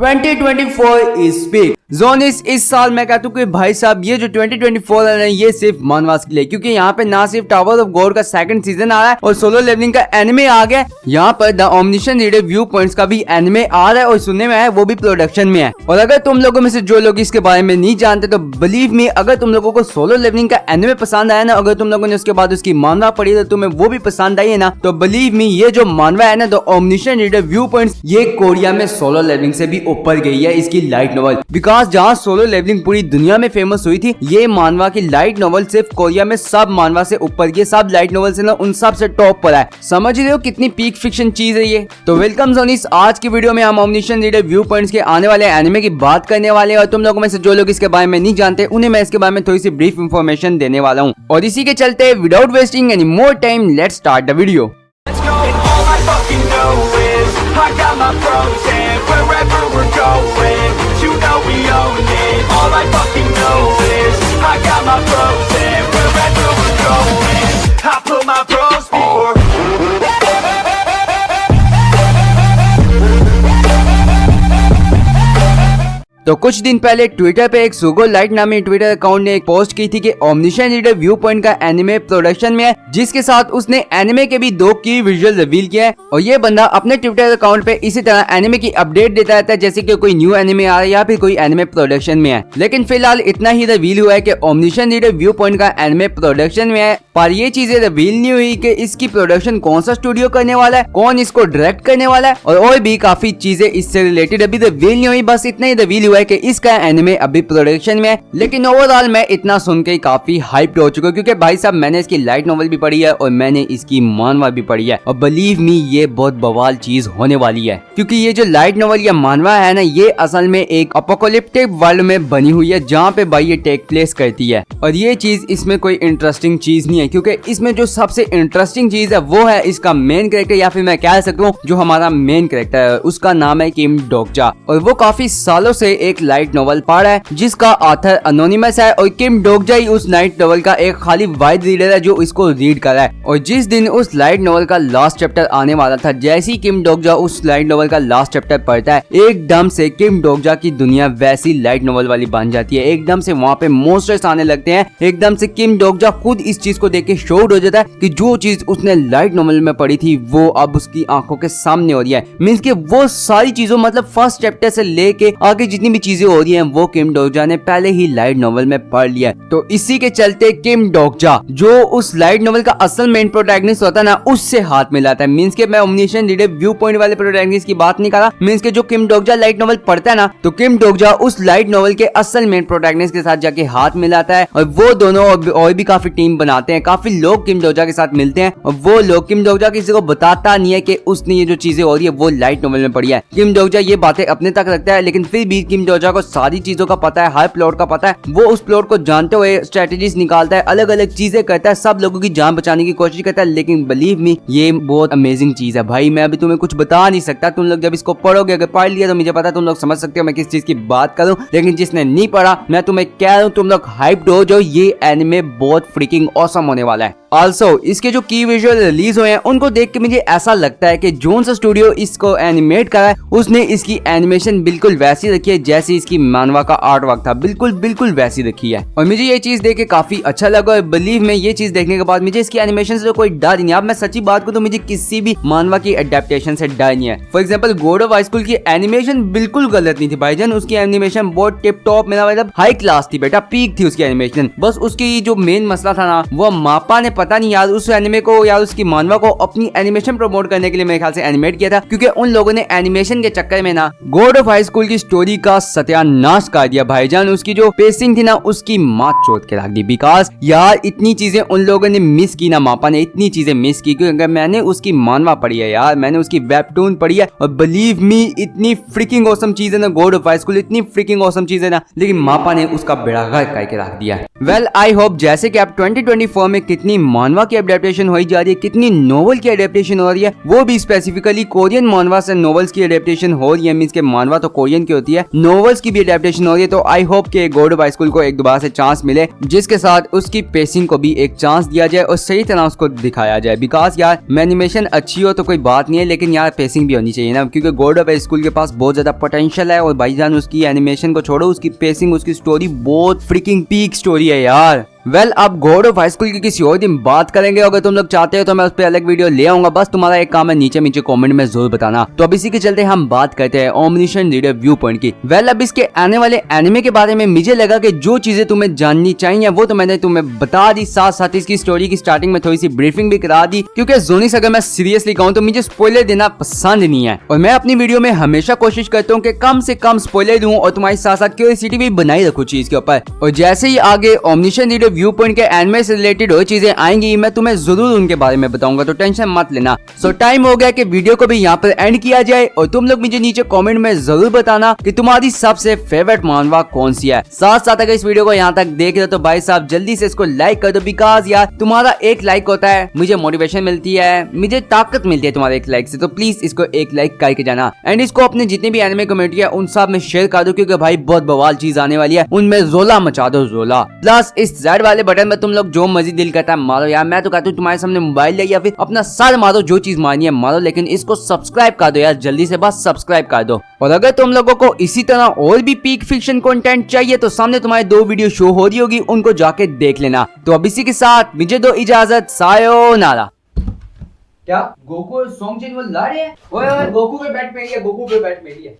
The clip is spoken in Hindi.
2024 इज बिग। जोनिस इस साल मैं कहता हूँ कि भाई साहब ये जो 2024 है ये सिर्फ मानवास के लिए, क्योंकि यहाँ पे ना सिर्फ टावर ऑफ गॉड का सेकंड सीजन आ रहा है और सोलो लेवलिंग का एनिमे आ गया, यहाँ पर द ओमनिशन रीडर व्यू पॉइंट्स का भी एनिमे आ रहा है और सुनने में है वो भी प्रोडक्शन में है। और अगर तुम लोगों में से जो लोग इसके बारे में नहीं जानते तो बिलीव मी, अगर तुम लोगों को सोलो लेवलिंग का एनिमे पसंद आया ना, अगर तुम लोगों ने उसके बाद उसकी मानवा पढ़ी तो तुम्हें वो भी पसंद आई है ना, तो बिलीव मी ये जो मानवा है ना द ओमनिशन रीडर व्यू पॉइंट्स, ये कोरिया में सोलो लेवलिंग से भी ऊपर गई है इसकी लाइट नॉवल। बिकॉज जहाँ सोलो लेवलिंग पूरी दुनिया में फेमस हुई थी, ये मानवा की लाइट नॉवल सिर्फ कोरिया में सब मानवा से ऊपर की, सब लाइट नॉवल से ना उन सब से टॉप पर है। समझ रहे हो कितनी पीक फिक्शन चीज है ये। तो वेलकम जोनिस, आज की वीडियो में हम ओमनिशन रीडर व्यू पॉइंट्स के आने वाले एनिमे की बात करने वाले हैं और तुम लोगों में से जो लोग इसके बारे में नहीं जानते उन्हें मैं इसके बारे में थोड़ी सी ब्रीफ इंफॉर्मेशन देने वाला हूँ। और इसी के चलते without wasting any more time let's start the video. I got my pros and wherever we're going, you know we own it. All I fucking know is I got my pros and wherever we're going, I put my pros before. तो कुछ दिन पहले ट्विटर पे एक सुगो लाइट नामी ट्विटर अकाउंट ने एक पोस्ट की थी कि ओमनिशन रीडर व्यू पॉइंट का एनिमे प्रोडक्शन में है, जिसके साथ उसने एनिमे के भी 2 की विजुअल रिवील किया है। और ये बंदा अपने ट्विटर अकाउंट पे इसी तरह एनिमे की अपडेट देता रहता है, जैसे कि कोई न्यू एनिमे आ रहा है या फिर कोई एनिमे प्रोडक्शन में है। लेकिन फिलहाल इतना ही रिवील हुआ है कि ओमनिशन रीडर व्यू पॉइंट का एनिमे प्रोडक्शन में है, पर ये चीजें रिवील नहीं हुई कि इसकी प्रोडक्शन कौन सा स्टूडियो करने वाला है, कौन इसको डायरेक्ट करने वाला है, और भी काफी चीजें इससे रिलेटेड अभी रिवील नहीं हुई। बस इतना ही रिवील हुआ है कि इसका एनिमे अभी प्रोडक्शन में है। लेकिन ओवरऑल मैं इतना सुन के काफी हाइप्ड हो चुका हूँ, क्योंकि भाई साहब मैंने इसकी लाइट नॉवल भी पढ़ी है और मैंने इसकी मानवा भी पढ़ी है, और बिलीव मी ये बहुत बवाल चीज होने वाली है। क्योंकि ये जो लाइट नॉवल या मानवा है ना, ये असल में एक अपोकलिप्टिक वर्ल्ड में बनी हुई है, जहाँ पे भाई ये टेक प्लेस करती है। और ये चीज इसमें कोई इंटरेस्टिंग चीज नहीं है, क्योंकि इसमें जो सबसे इंटरेस्टिंग चीज है वो है इसका मेन कैरेक्टर, या फिर मैं कह सकता हूँ जो हमारा मेन कैरेक्टर है उसका नाम है किम डोकजा। और वो काफी सालों से एक लाइट नॉवल पढ़ रहा है जिसका ऑथर अनोनिमस है, और किम डोकजा ही उस लाइट नॉवल का एक खाली वाइड रीडर है जो इसको रीड कर रहा है। और जिस दिन उस लाइट नॉवल का लास्ट चैप्टर आने वाला था, जैसे ही किम डोकजा उस लाइट नॉवल का लास्ट चैप्टर पढ़ता है, एकदम से किम डोकजा की दुनिया वैसी लाइट नॉवल वाली बन जाती है। एकदम से वहाँ पे मॉन्स्टर्स आने लगते हैं, एकदम से किम डोकजा खुद इस चीज को देख के शॉक्ड हो जाता है कि जो चीज उसने लाइट नॉवल में पढ़ी थी वो अब उसकी आंखों के सामने हो रही है। मींस कि वो सारी चीजों, मतलब फर्स्ट चैप्टर से लेके आगे जितनी भी चीजें हो रही हैं वो किम डोकजा ने पहले ही लाइट नॉवल में पढ़ लिया। तो इसी के चलते किम डोकजा जो उस लाइट नॉवल का असल मेन प्रोटैगनिस्ट होता है ना, उससे हाथ मिलाता है। मींस के मैं ओमनिशन रीडर व्यू पॉइंट वाले प्रोटैगनिस्ट की बात नहीं कर रहा, मींस के जो किम डोकजा लाइट नॉवल पढ़ता है ना, तो किम डोकजा उस लाइट नॉवल के असल मेन प्रोटैगनिस्ट के साथ जाके हाथ मिलाता है, और वो दोनों और भी काफी टीम बनाते हैं। काफी लोग किम डोकजा के साथ मिलते हैं, और वो लोग किम डोकजा किसी को बताता नहीं है कि उसने ये जो चीजें हो रही है वो लाइट नॉवल में पढ़ी है। किम डोकजा ये बातें अपने तक रखता है, लेकिन फिर भी किम डोकजा को सारी चीजों का पता है, हर प्लॉट का पता है। वो उस प्लॉट को जानते हुए स्ट्रेटेजीज निकालता है, अलग अलग चीजें करता है, सब लोगों की जान बचाने की कोशिश करता है। लेकिन बिलीव मी ये बहुत अमेजिंग चीज है भाई, मैं अभी तुम्हें कुछ बता नहीं सकता। तुम लोग जब इसको पढ़ोगे, अगर पढ़ लिया तो मुझे पता तुम लोग समझ सकते हो मैं किस चीज की बात करूं। लेकिन जिसने नहीं पढ़ा, मैं तुम्हें कह रहा हूं तुम लोग हाइप्ड हो जाओ, ये एनिमे बहुत फ्रीकिंग ऑसम होने वाला है। आल्सो इसके जो की विजुअल रिलीज हुए हैं उनको देख के मुझे ऐसा लगता है कि जोन सा स्टूडियो इसको एनिमेट करा है उसने इसकी एनिमेशन बिल्कुल वैसी रखी है जैसी इसकी मानवा का आर्ट वर्क था, बिल्कुल वैसी रखी है। और मुझे ये चीज देख के काफी अच्छा लगा। और बिलीव में ये चीज देखने के बाद मुझे इसकी एनिमेशन से तो कोई डर नहीं है। अब मैं सच्ची बात करूं तो मुझे किसी भी मानवा की एडेप्टेशन से डर नहीं है। For example God of high school की एनिमेशन बिल्कुल गलत नहीं थी भाईजान, उसकी एनिमेशन बहुत टिप टॉप, मेरा मतलब हाई क्लास थी बेटा, पीक थी उसकी एनिमेशन। बस उसकी जो मेन मसला था ना, वो मापा ने पता नहीं यार उस एनिमे को या उसकी मानवा को अपनी एनिमेशन प्रमोट करने के लिए मेरे ख्याल से एनिमेट किया था, क्योंकि उन लोगों ने एनिमेशन के चक्कर में ना गॉड ऑफ हाई स्कूल की स्टोरी का सत्यानाश कर दिया भाईजान। उसकी जो पेसिंग थी ना उसकी मात चोट के रख दी। बिकॉज यार इतनी चीजें उन लोगों ने मिस की ना, मापा ने इतनी चीजें मिस की, क्योंकि मैंने उसकी मानवा पढ़ी है यार, मैंने उसकी वेबटून पढ़ी है, और बिलीव मी इतनी फ्रिकिंग ऑसम चीज है ना गॉड ऑफ हाई स्कूल, इतनी फ्रिकिंग ऑसम चीज है ना, लेकिन मापा ने उसका बेड़ा गर्क करके रख दिया। वेल आई होप जैसे कि आप 2024 में कितनी मानवा की एडेप्टेशन हो जा रही है, कितनी नोवेल की एडेप्टेशन हो रही है, वो भी स्पेसिफिकली कोरियन मानवा से नोवेल्स की एडेप्टेशन हो रही है। मींस के मानवा तो कोरियन की होती है, नॉवेल्स की भी एडेप्टेशन हो रही है। तो आई होप कि गॉड ऑफ हाई स्कूल को एक दोबारा से चांस मिले, जिसके साथ उसकी पेसिंग को भी एक चांस दिया जाए और सही तरह उसको दिखाया जाए। बिकॉज यार एनिमेशन अच्छी हो तो कोई बात नहीं है, लेकिन यार पेसिंग भी होनी चाहिए ना, क्योंकि गॉड ऑफ हाई स्कूल के पास बहुत ज्यादा पोटेंशियल है। और भाईजान उसकी एनिमेशन को छोड़ो, उसकी पेसिंग, उसकी स्टोरी बहुत फ्रिकिंग पीक स्टोरी है यार। अब गॉड ऑफ हाई स्कूल की किसी और दिन बात करेंगे। अगर तुम लोग चाहते हो तो मैं उस पर अलग वीडियो ले आऊंगा। बस तुम्हारा एक काम है, नीचे कमेंट में जरूर बताना। तो अब इसी के चलते हम बात करते हैं ओमनिशेंट रीडर व्यू पॉइंट की। अब इसके आने वाले एनिमे के बारे में मुझे लगा कि जो चीजें तुम्हें जाननी चाहिए वो तो मैंने तुम्हें बता दी, साथ साथ इसकी स्टोरी की स्टार्टिंग में थोड़ी सी ब्रीफिंग भी करा दी। क्योंकि जोनिस अगर मैं सीरियसली कहूँ तो मुझे स्पॉइलर देना पसंद नहीं है, और मैं अपनी वीडियो में हमेशा कोशिश करता हूँ कि कम से कम स्पॉइलर दूं और तुम्हारे साथ साथ क्यूरियोसिटी भी बनाई रखूं चीज के ऊपर। और जैसे ही आगे ओमनिशेंट रीडर व्यू पॉइंट के एनिमे से रिलेटेड और चीजें आएंगी, मैं तुम्हें जरूर उनके बारे में बताऊंगा, तो टेंशन मत लेना। सो टाइम हो गया कि वीडियो को भी यहाँ पर एंड किया जाए, और तुम लोग मुझे नीचे कमेंट में जरूर बताना कि तुम्हारी सबसे फेवरेट मानवा कौन सी है। साथ साथ अगर इस वीडियो को यहाँ तक देख रहे हो तो भाई साहब जल्दी से इसको लाइक कर दो, बिकॉज यार तुम्हारा एक लाइक होता है मुझे मोटिवेशन मिलती है, मुझे ताकत मिलती है तुम्हारे एक लाइक से। तो प्लीज इसको एक लाइक करके जाना, एंड इसको अपने जितने भी एनिमे कम्युनिटी है उन सब में शेयर कर दो, क्योंकि भाई बहुत बवाल चीज आने वाली है, उनमें रोला मचा दो रोला। प्लस इस जेड वाले बटन में तुम लोग जो मर्जी दिल करता है मारो यार। मैं तो कहता हूँ तुम्हारे सामने मोबाइल है या फिर अपना सर मारो, जो चीज मारनी है मारो, लेकिन इसको सब्सक्राइब कर दो यार, जल्दी से बस सब्सक्राइब कर दो। और अगर तुम लोगों को इसी तरह और भी पीक फिक्शन कंटेंट चाहिए तो सामने तुम्हारे 2 वीडियो शो हो रही होगी, उनको जाके देख लेना। तो अब इसी के साथ मुझे दो इजाजत, सायोनारा। क्या गोकू सॉन्ग चेंज वो ला रहे हैं? ओए गोकू पे बैट मेरी है, गोकू पे बैट मेरी है।